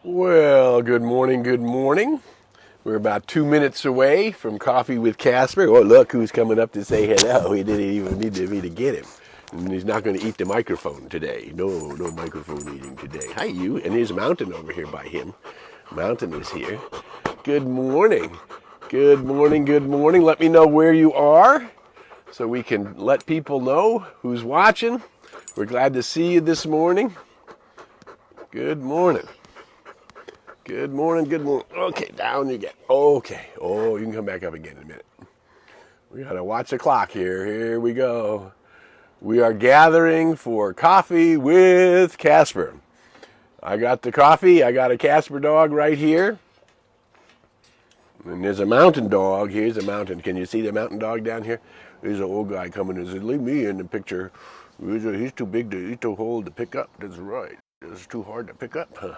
Well, good morning, good morning. We're about 2 minutes away from Coffee with Casper. Oh, look who's coming up to say hello. He didn't even need me to get him. And he's not going to eat the microphone today. No microphone eating today. Hi, you. And there's Mountain over here by him. Mountain is here. Good morning. Good morning, good morning. Let me know where you are so we can let people know who's watching. We're glad to see you this morning. Good morning. Good morning, good morning. Okay, down you get. Okay. Oh, you can come back up again in a minute. We got to watch the clock here. Here we go. We are gathering for Coffee with Casper. I got the coffee. I got a Casper dog right here. And there's a mountain dog. Here's a mountain. Can you see the mountain dog down here? There's an old guy coming and said, leave me in the picture. He's too big to hold to pick up. That's right. It's too hard to pick up, huh?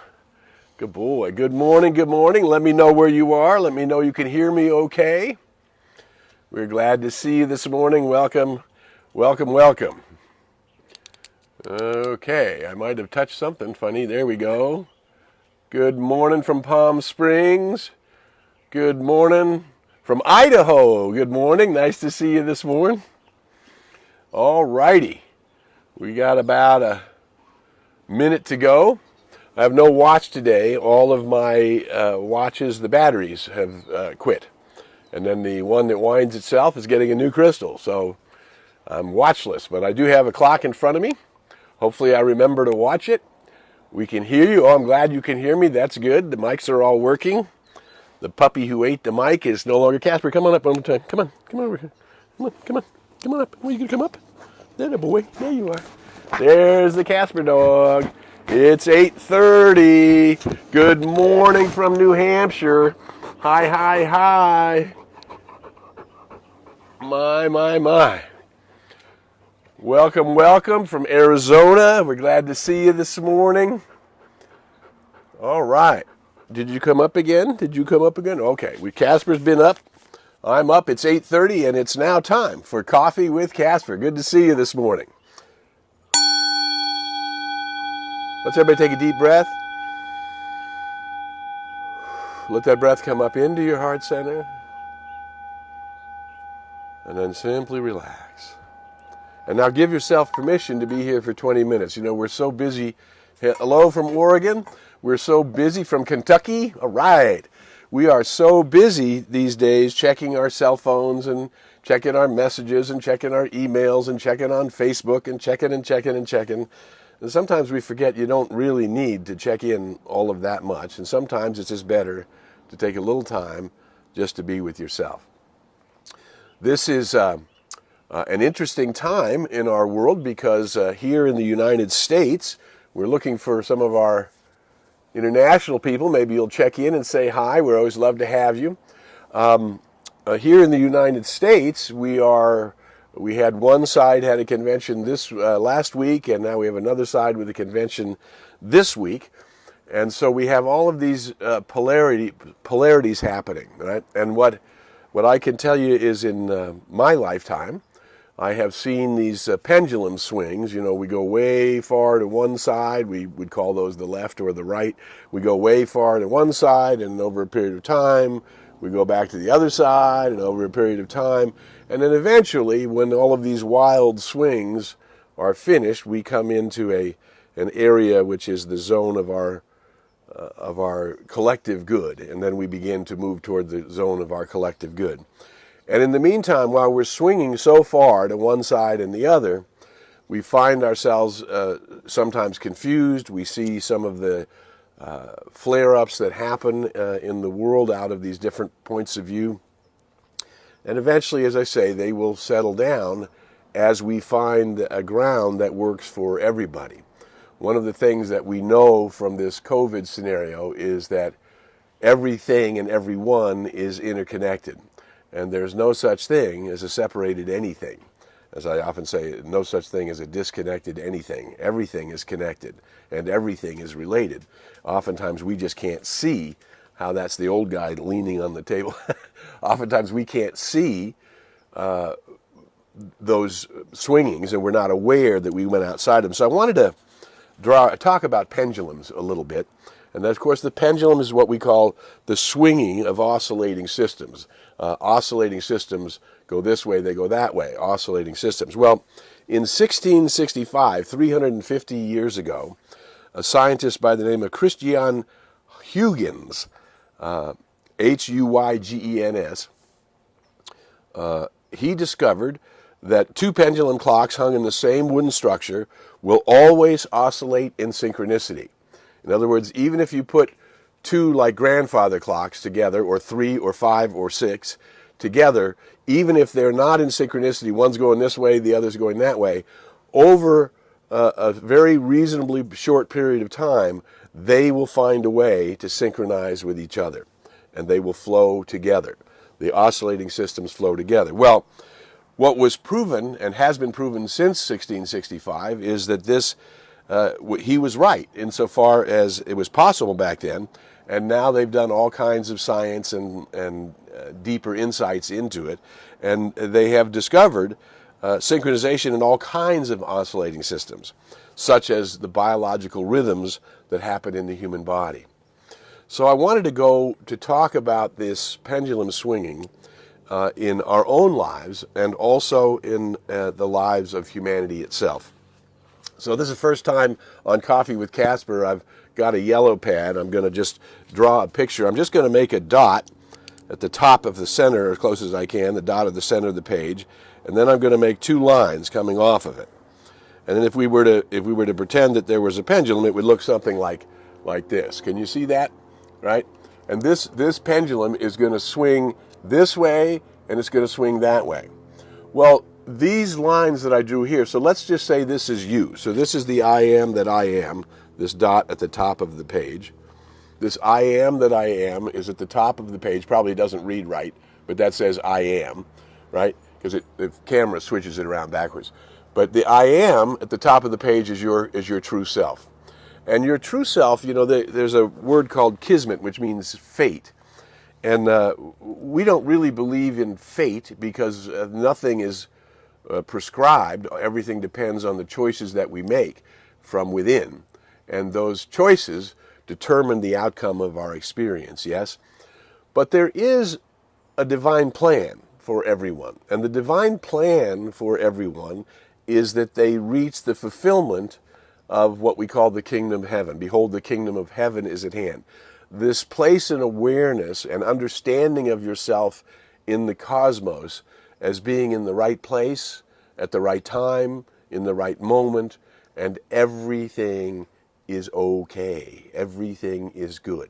Good boy. Good morning, good morning. Let me know where you are. Let me know you can hear me okay. We're glad to see you this morning. Welcome, welcome, welcome. Okay, I might have touched something funny. There we go. Good morning from Palm Springs. Good morning from Idaho. Good morning. Nice to see you this morning. All righty. We got about a minute to go. I have no watch today. All of my watches, the batteries have quit. And then the one that winds itself is getting a new crystal. So I'm watchless, but I do have a clock in front of me. Hopefully I remember to watch it. We can hear you. Oh, I'm glad you can hear me. That's good. The mics are all working. The puppy who ate the mic is no longer Casper. Come on up one more time. Come on. Come on over here. Come on. Come on. Come on up. Are you going to come up? There, boy. There you are. There's the Casper dog. It's 8:30. Good morning from New Hampshire. Hi, hi, hi. My. Welcome, welcome from Arizona. We're glad to see you this morning. All right. Did you come up again? Okay. Casper's been up. I'm up. It's 8:30, and it's now time for Coffee with Casper. Good to see you this morning. Let's everybody take a deep breath. Let that breath come up into your heart center. And then simply relax. And now give yourself permission to be here for 20 minutes. You know, we're so busy. Hello from Oregon. We're so busy from Kentucky. All right. We are so busy these days checking our cell phones and checking our messages and checking our emails and checking on Facebook and checking. And sometimes we forget you don't really need to check in all of that much. And sometimes it's just better to take a little time just to be with yourself. This is an interesting time in our world because here in the United States, we're looking for some of our international people. Maybe you'll check in and say hi. We're always love to have you. Here in the United States, we had one side had a convention this last week, and now we have another side with a convention this week. And so we have all of these polarities happening, right? And what I can tell you is in my lifetime, I have seen these pendulum swings. You know, we go way far to one side. We would call those the left or the right. We go way far to one side, and over a period of time, we go back to the other side, and over a period of time. And then eventually, when all of these wild swings are finished, we come into an area which is the zone of our collective good. And then we begin to move toward the zone of our collective good. And in the meantime, while we're swinging so far to one side and the other, we find ourselves sometimes confused. We see some of the flare-ups that happen in the world out of these different points of view. And eventually, as I say, they will settle down as we find a ground that works for everybody. One of the things that we know from this COVID scenario is that everything and everyone is interconnected. And there's no such thing as a separated anything. As I often say, no such thing as a disconnected anything. Everything is connected, and everything is related. Oftentimes we just can't see how that's the old guy leaning on the table. Oftentimes we can't see those swingings, and we're not aware that we went outside them. So I wanted to talk about pendulums a little bit. And then, of course, the pendulum is what we call the swinging of oscillating systems. Oscillating systems go this way, they go that way, oscillating systems. Well, in 1665, 350 years ago, a scientist by the name of Christian Huygens, Huygens, he discovered that two pendulum clocks hung in the same wooden structure will always oscillate in synchronicity. In other words, even if you put two like grandfather clocks together, or 3 or 5 or 6 together, even if they're not in synchronicity, one's going this way, the other's going that way, over a very reasonably short period of time, they will find a way to synchronize with each other, and they will flow together. The oscillating systems flow together. Well, what was proven, and has been proven since 1665, is that he was right insofar as it was possible back then, and now they've done all kinds of science and deeper insights into it, and they have discovered synchronization in all kinds of oscillating systems, such as the biological rhythms that happen in the human body. So I wanted to go to talk about this pendulum swinging in our own lives, and also in the lives of humanity itself. So this is the first time on Coffee with Casper I've got a yellow pad. I'm going to just draw a picture. I'm just going to make a dot at the top of the center as close as I can, the dot at the center of the page, and then I'm going to make two lines coming off of it. And then if we were to pretend that there was a pendulum, it would look something like this. Can you see that? Right? And this pendulum is going to swing this way, and it's going to swing that way. Well, these lines that I drew here, so let's just say this is you. So this is the I am that I am, this dot at the top of the page. This I am that I am is at the top of the page. Probably doesn't read right, but that says I am, right? Because the camera switches it around backwards. But the I am at the top of the page is your true self. And your true self, there's a word called kismet, which means fate. And we don't really believe in fate because nothing is prescribed. Everything depends on the choices that we make from within. And those choices determine the outcome of our experience, yes? But there is a divine plan for everyone. And the divine plan for everyone is that they reach the fulfillment of what we call the kingdom of heaven. Behold, the kingdom of heaven is at hand. This place in awareness and understanding of yourself in the cosmos as being in the right place, at the right time, in the right moment, and everything is okay. Everything is good.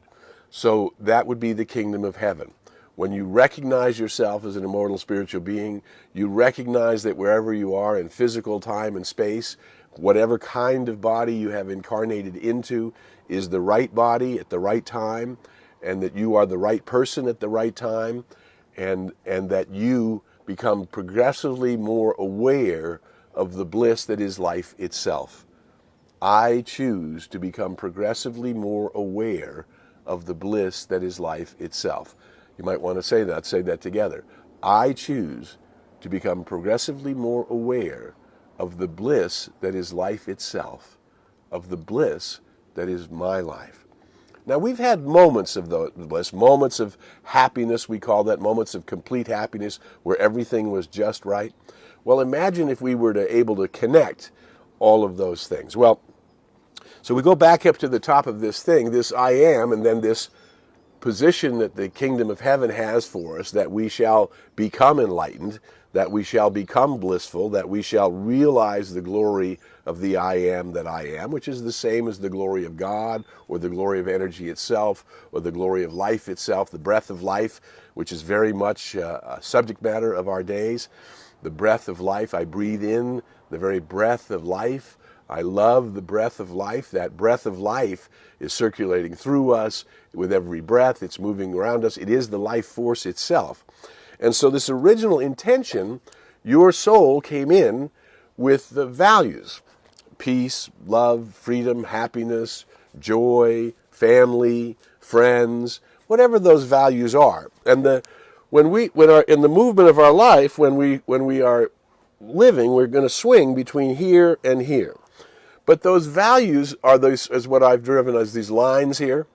So that would be the kingdom of heaven. When you recognize yourself as an immortal spiritual being, you recognize that wherever you are in physical time and space, whatever kind of body you have incarnated into is the right body at the right time, and that you are the right person at the right time, and that you become progressively more aware of the bliss that is life itself. I choose to become progressively more aware of the bliss that is life itself. You might want to say that together. I choose to become progressively more aware of the bliss that is life itself, of the bliss that is my life. Now, we've had moments of the bliss, moments of happiness, we call that, moments of complete happiness where everything was just right. Well, imagine if we were able to connect all of those things. Well, so we go back up to the top of this thing, this I am, and then this position that the kingdom of heaven has for us, that we shall become enlightened, that we shall become blissful, that we shall realize the glory of the I am that I am, which is the same as the glory of God, or the glory of energy itself, or the glory of life itself, the breath of life, which is very much a subject matter of our days. The breath of life, I breathe in the very breath of life. I love the breath of life. That breath of life is circulating through us with every breath. It's moving around us. It is the life force itself. And so this original intention, your soul came in with the values: peace, love, freedom, happiness, joy, family, friends, whatever those values are. And in the movement of our life, when we are living, we're going to swing between here and here. But those values are those, as what I've driven as these lines here.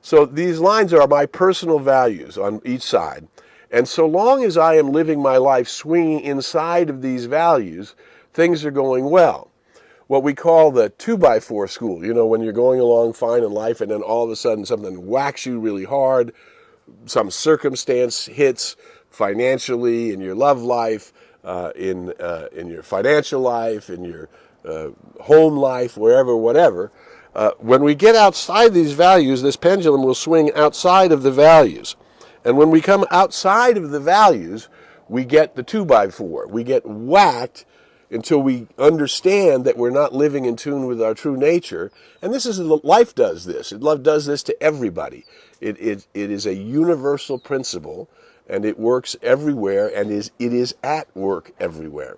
So these lines are my personal values on each side. And so long as I am living my life swinging inside of these values, things are going well. What we call the 2x4 school, when you're going along fine in life and then all of a sudden something whacks you really hard, some circumstance hits financially, in your love life, in your financial life, in your home life, wherever, whatever. When we get outside these values, this pendulum will swing outside of the values. And when we come outside of the values, we get the 2x4. We get whacked until we understand that we're not living in tune with our true nature. And this is, life does this. Love does this to everybody. It is a universal principle, and it works everywhere, and it is at work everywhere.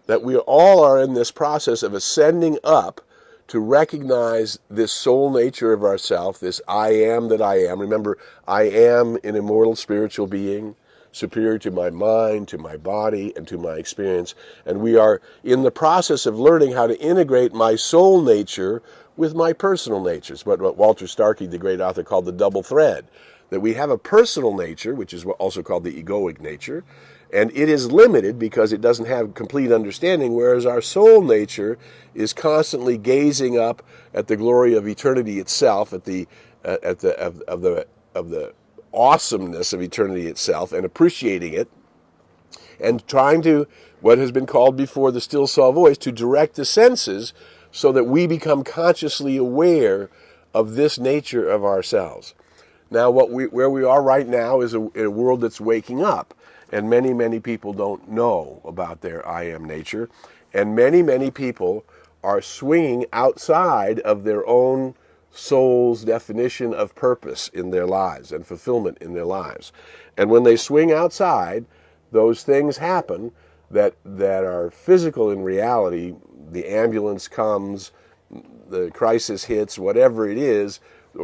That we all are in this process of ascending up to recognize this soul nature of ourself, this I am that I am. Remember, I am an immortal spiritual being, superior to my mind, to my body, and to my experience. And we are in the process of learning how to integrate my soul nature with my personal natures, what Walter Starkey, the great author, called the double thread. That we have a personal nature, which is also called the egoic nature, and it is limited because it doesn't have complete understanding, whereas our soul nature is constantly gazing up at the glory of eternity itself, of the awesomeness of eternity itself, and appreciating it, and trying to, what has been called before the still small voice, to direct the senses so that we become consciously aware of this nature of ourselves. Now, where we are right now is a world that's waking up, and many, many people don't know about their I am nature, and many, many people are swinging outside of their own soul's definition of purpose in their lives and fulfillment in their lives. And when they swing outside, those things happen that are physical in reality. The ambulance comes, the crisis hits, whatever it is,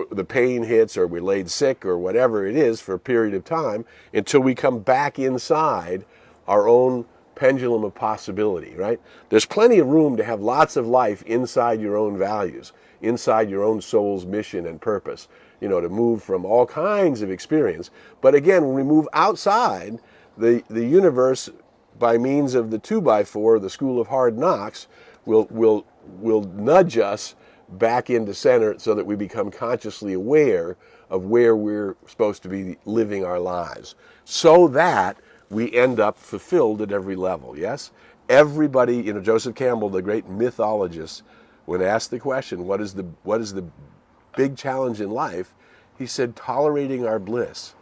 the pain hits, or we're laid sick, or whatever it is for a period of time, until we come back inside our own pendulum of possibility, right? There's plenty of room to have lots of life inside your own values, inside your own soul's mission and purpose, to move from all kinds of experience. But again, when we move outside the universe by means of the 2x4, the school of hard knocks, will nudge us back into center so that we become consciously aware of where we're supposed to be living our lives, so that we end up fulfilled at every level, yes? Everybody, Joseph Campbell, the great mythologist, when asked the question, what is the big challenge in life? He said, tolerating our bliss.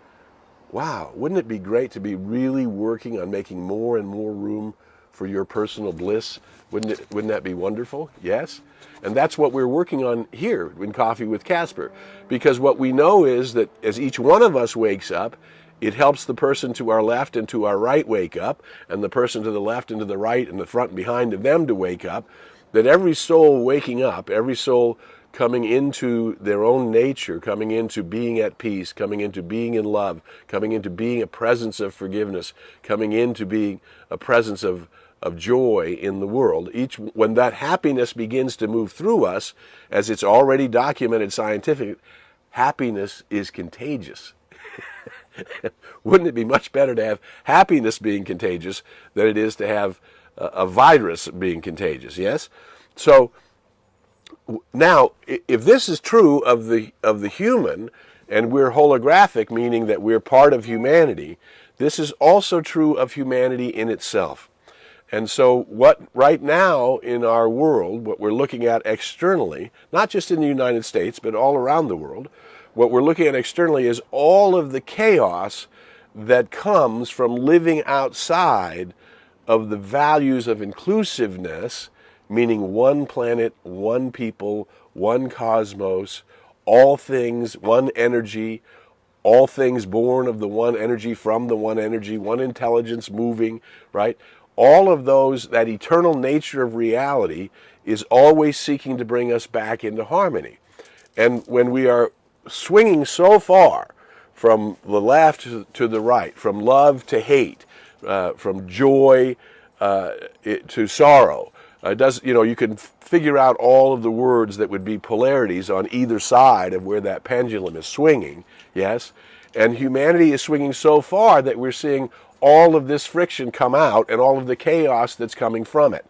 Wow, wouldn't it be great to be really working on making more and more room for your personal bliss? Wouldn't that be wonderful? Yes? And that's what we're working on here in Coffee with Casper. Because what we know is that as each one of us wakes up, it helps the person to our left and to our right wake up, and the person to the left and to the right and the front and behind of them to wake up. That every soul waking up, every soul coming into their own nature, coming into being at peace, coming into being in love, coming into being a presence of forgiveness, coming into being a presence of joy in the world. When that happiness begins to move through us, as it's already documented scientifically, happiness is contagious. Wouldn't it be much better to have happiness being contagious than it is to have a virus being contagious? Yes? So now, if this is true of the human, and we're holographic, meaning that we're part of humanity, this is also true of humanity in itself. And so what right now in our world, what we're looking at externally, not just in the United States, but all around the world, what we're looking at externally is all of the chaos that comes from living outside of the values of inclusiveness, meaning one planet, one people, one cosmos, all things, one energy, all things born of the one energy, from the one energy, one intelligence moving, right? All of those, that eternal nature of reality is always seeking to bring us back into harmony. And when we are swinging so far from the left to the right, from love to hate, from joy to sorrow, It does, you can figure out all of the words that would be polarities on either side of where that pendulum is swinging, yes? And humanity is swinging so far that we're seeing all of this friction come out and all of the chaos that's coming from it.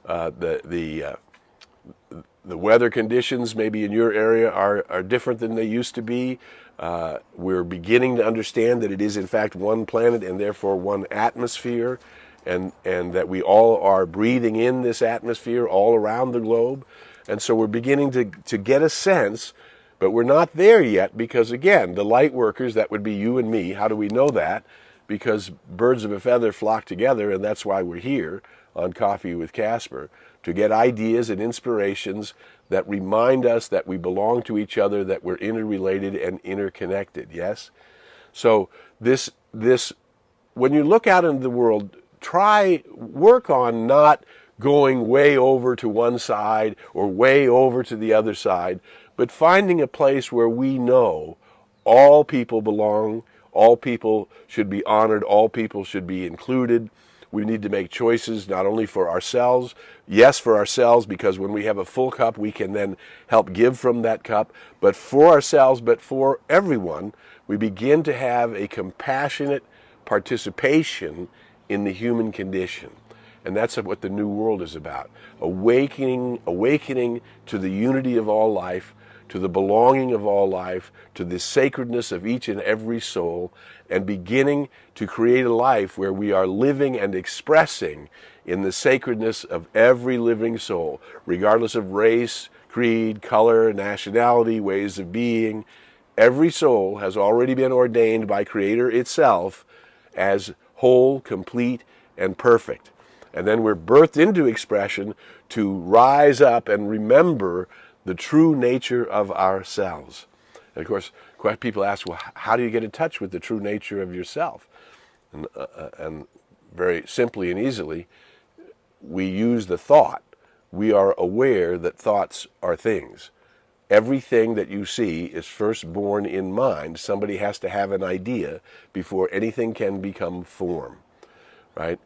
The weather conditions maybe in your area are different than they used to be. We're beginning to understand that it is in fact one planet and therefore one atmosphere, and that we all are breathing in this atmosphere all around the globe. And so we're beginning to get a sense, but we're not there yet because, again, the light workers, that would be you and me. How do we know that? Because birds of a feather flock together, and that's why we're here on Coffee with Casper, to get ideas and inspirations that remind us that we belong to each other, that we're interrelated and interconnected, yes? So this when you look out into the world, work on not going way over to one side or way over to the other side, but finding a place where we know all people belong, all people should be honored, all people should be included. We need to make choices not only for ourselves, yes, for ourselves, because when we have a full cup, we can then help give from that cup, but for ourselves, but for everyone, we begin to have a compassionate participation in the human condition. And that's what the new world is about. Awakening to the unity of all life, to the belonging of all life, to the sacredness of each and every soul, and beginning to create a life where we are living and expressing in the sacredness of every living soul, regardless of race, creed, color, nationality, ways of being. Every soul has already been ordained by Creator itself as whole, complete, and perfect. And then we're birthed into expression to rise up and remember the true nature of ourselves. And of course, people ask, well, how do you get in touch with the true nature of yourself? And very simply and easily, we use the thought. We are aware that thoughts are things. Everything that you see is first born in mind. Somebody has to have an idea before anything can become form, right?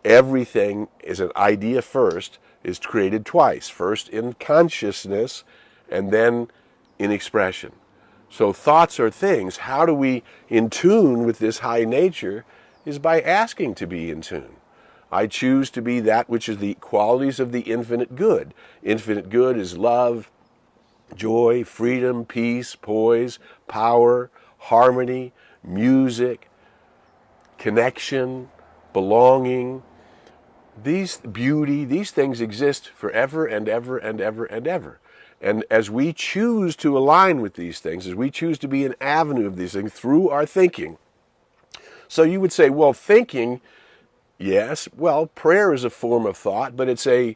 Everything is an idea first, is created twice, first in consciousness and then in expression. So thoughts are things. How do we in tune with this high nature is by asking to be in tune. I choose to be that which is the qualities of the infinite good. Infinite good is love, joy, freedom, peace, poise, power, harmony, music, connection, belonging. These beauty, these things exist forever and ever and ever and ever. And as we choose to align with these things, as we choose to be an avenue of these things through our thinking. So you would say, well, thinking, yes, well, prayer is a form of thought, but it's a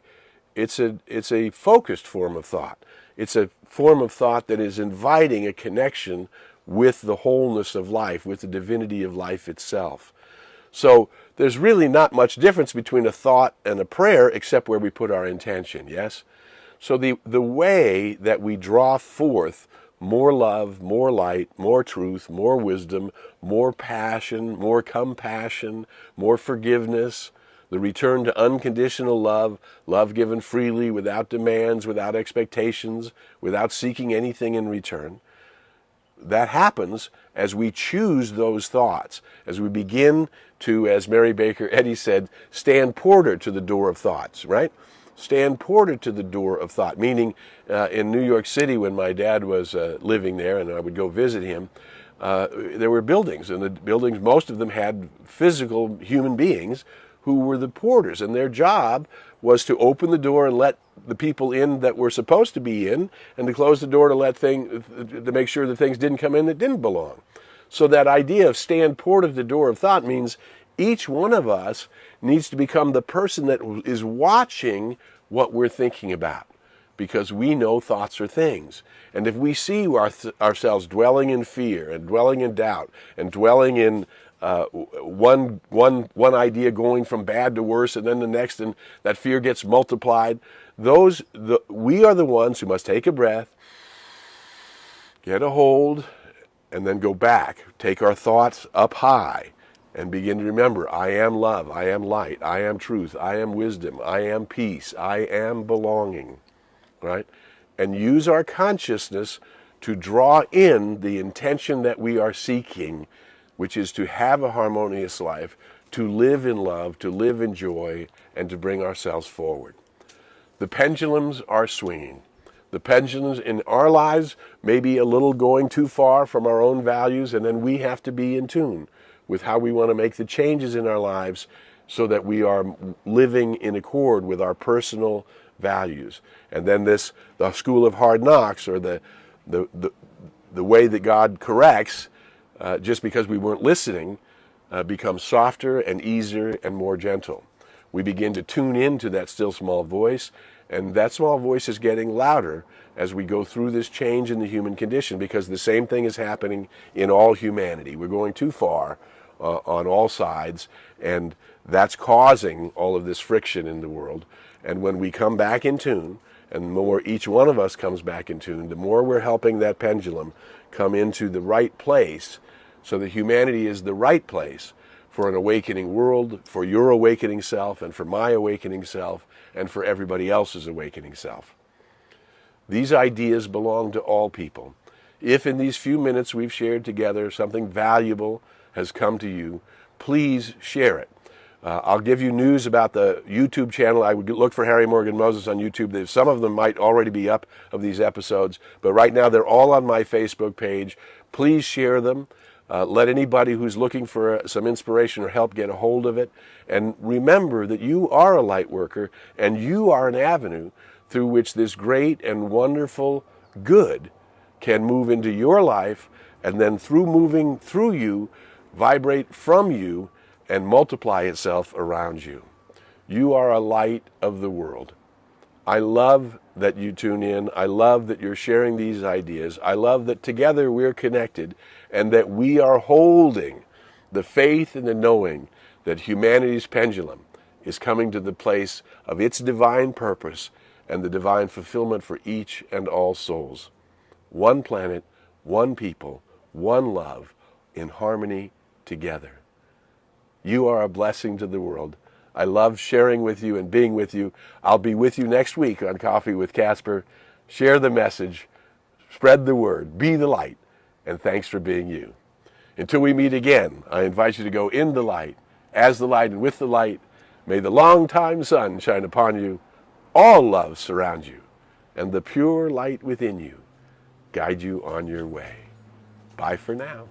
focused form of thought. It's a form of thought that is inviting a connection with the wholeness of life, with the divinity of life itself. So there's really not much difference between a thought and a prayer except where we put our intention, yes? So the way that we draw forth more love, more light, more truth, more wisdom, more passion, more compassion, more forgiveness, the return to unconditional love, love given freely, without demands, without expectations, without seeking anything in return. That happens as we choose those thoughts, as we begin to, as Mary Baker Eddy said, stand porter to the door of thoughts, right? Stand porter to the door of thought, meaning in New York City when my dad was living there and I would go visit him, there were buildings, and the buildings, most of them had physical human beings who were the porters, and their job was to open the door and let the people in that were supposed to be in, and to close the door to make sure that things didn't come in that didn't belong. So that idea of stand porter to the door of thought means each one of us needs to become the person that is watching what we're thinking about, because we know thoughts are things. And if we see ourselves dwelling in fear and dwelling in doubt and dwelling in one idea going from bad to worse and then the next, and that fear gets multiplied, we are the ones who must take a breath, get a hold, and then go back, take our thoughts up high, and begin to remember, I am love, I am light, I am truth, I am wisdom, I am peace, I am belonging, right? And use our consciousness to draw in the intention that we are seeking, which is to have a harmonious life, to live in love, to live in joy, and to bring ourselves forward. The pendulums are swinging. The pendulums in our lives may be a little going too far from our own values, and then we have to be in tune with how we want to make the changes in our lives so that we are living in accord with our personal values. And then the school of hard knocks, or the way that God corrects, just because we weren't listening, becomes softer and easier and more gentle. We begin to tune into that still small voice, and that small voice is getting louder as we go through this change in the human condition, because the same thing is happening in all humanity. We're going too far on all sides, and that's causing all of this friction in the world. And when we come back in tune, and the more each one of us comes back in tune, the more we're helping that pendulum come into the right place, so that humanity is the right place for an awakening world, for your awakening self, and for my awakening self, and for everybody else's awakening self. These ideas belong to all people. If in these few minutes we've shared together something valuable has come to you, please share it. I'll give you news about the YouTube channel. I would look for Harry Morgan Moses on YouTube. Some of them might already be up of these episodes, but right now they're all on my Facebook page. Please share them. Let anybody who's looking for some inspiration or help get a hold of it. And remember that you are a light worker, and you are an avenue through which this great and wonderful good can move into your life, and then through moving through you, vibrate from you, and multiply itself around you. You are a light of the world. I love that you tune in. I love that you're sharing these ideas. I love that together we're connected, and that we are holding the faith and the knowing that humanity's pendulum is coming to the place of its divine purpose and the divine fulfillment for each and all souls. One planet, one people, one love, in harmony together. You are a blessing to the world. I love sharing with you and being with you. I'll be with you next week on Coffee with Casper. Share the message, spread the word, be the light, and thanks for being you. Until we meet again, I invite you to go in the light, as the light, and with the light. May the long-time sun shine upon you, all love surround you, and the pure light within you guide you on your way. Bye for now.